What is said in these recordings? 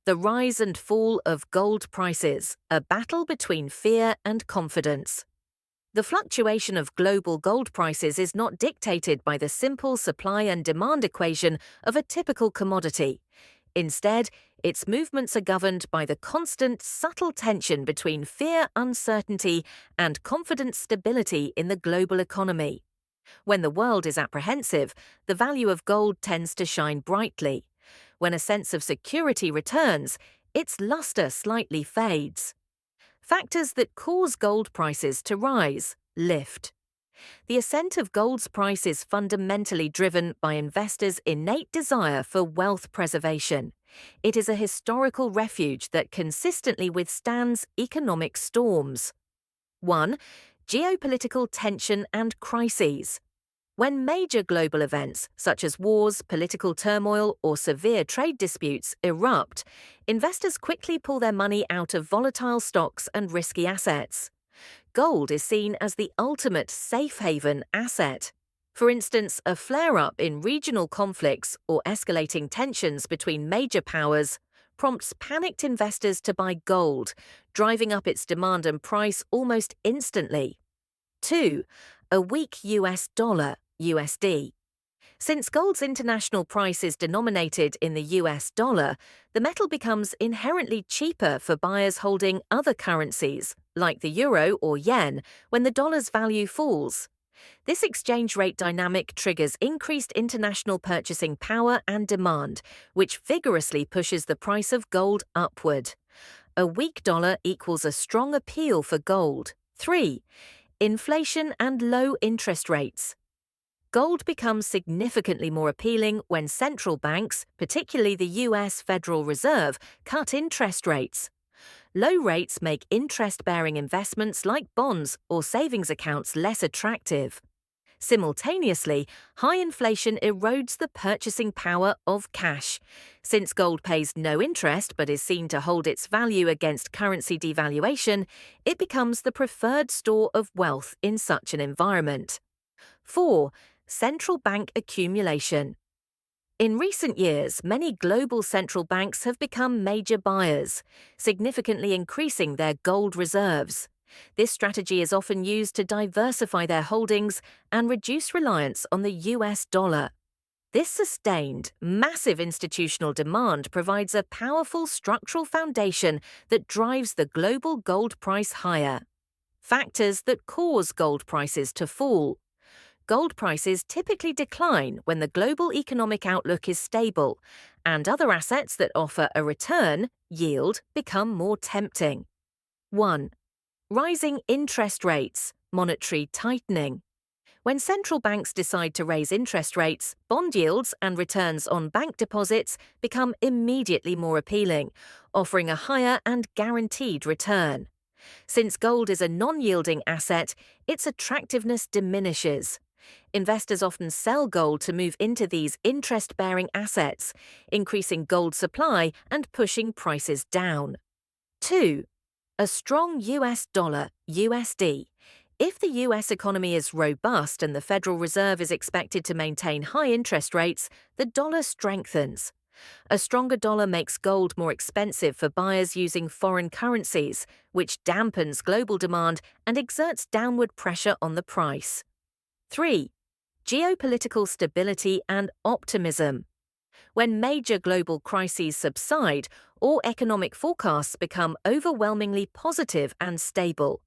The rise and fall of gold prices, a battle between fear and confidence. The fluctuation of global gold prices is not dictated by the simple supply and demand equation of a typical commodity. Instead, its movements are governed by the constant, subtle tension between fear, uncertainty, and confidence stability in the global economy. When the world is apprehensive, the value of gold tends to shine brightly. When a sense of security returns, its luster slightly fades. Factors that cause gold prices to rise: lift. The ascent of gold's price is fundamentally driven by investors' innate desire for wealth preservation. It is a historical refuge that consistently withstands economic storms. 1. Geopolitical tension and crises. When major global events, such as wars, political turmoil, or severe trade disputes, erupt, investors quickly pull their money out of volatile stocks and risky assets. Gold is seen as the ultimate safe haven asset. For instance, a flare-up in regional conflicts or escalating tensions between major powers prompts panicked investors to buy gold, driving up its demand and price almost instantly. 2. A weak US dollar, USD. Since gold's international price is denominated in the US dollar, the metal becomes inherently cheaper for buyers holding other currencies, like the euro or yen, when the dollar's value falls. This exchange rate dynamic triggers increased international purchasing power and demand, which vigorously pushes the price of gold upward. A weak dollar equals a strong appeal for gold. 3. Inflation and low interest rates. Gold becomes significantly more appealing when central banks, particularly the US Federal Reserve, cut interest rates. Low rates make interest-bearing investments like bonds or savings accounts less attractive. Simultaneously, high inflation erodes the purchasing power of cash. Since gold pays no interest but is seen to hold its value against currency devaluation, it becomes the preferred store of wealth in such an environment. 4. Central bank accumulation. In recent years, many global central banks have become major buyers, significantly increasing their gold reserves. This strategy is often used to diversify their holdings and reduce reliance on the US dollar. This sustained, massive institutional demand provides a powerful structural foundation that drives the global gold price higher. Factors that cause gold prices to fall. Gold prices typically decline when the global economic outlook is stable, and other assets that offer a return, yield, become more tempting. 1. Rising interest rates, monetary tightening. When central banks decide to raise interest rates, bond yields and returns on bank deposits become immediately more appealing, offering a higher and guaranteed return. Since gold is a non-yielding asset, its attractiveness diminishes. Investors often sell gold to move into these interest-bearing assets, increasing gold supply and pushing prices down. 2. A strong US dollar, USD. If the US economy is robust and the Federal Reserve is expected to maintain high interest rates, the dollar strengthens. A stronger dollar makes gold more expensive for buyers using foreign currencies, which dampens global demand and exerts downward pressure on the price. 3. Geopolitical stability and optimism. When major global crises subside, all economic forecasts become overwhelmingly positive and stable.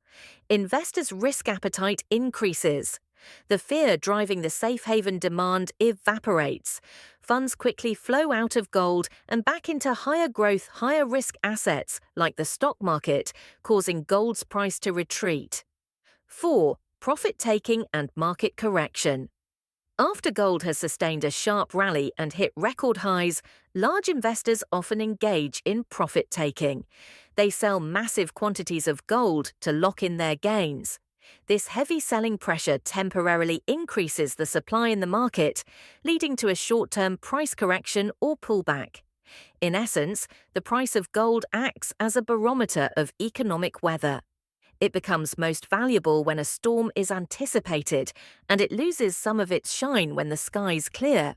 Investors' risk appetite increases. The fear driving the safe haven demand evaporates. Funds quickly flow out of gold and back into higher growth, higher risk assets like the stock market, causing gold's price to retreat. 4. Profit-taking and market correction. After gold has sustained a sharp rally and hit record highs, large investors often engage in profit-taking. They sell massive quantities of gold to lock in their gains. This heavy selling pressure temporarily increases the supply in the market, leading to a short-term price correction or pullback. In essence, the price of gold acts as a barometer of economic weather. It becomes most valuable when a storm is anticipated, and it loses some of its shine when the skies clear.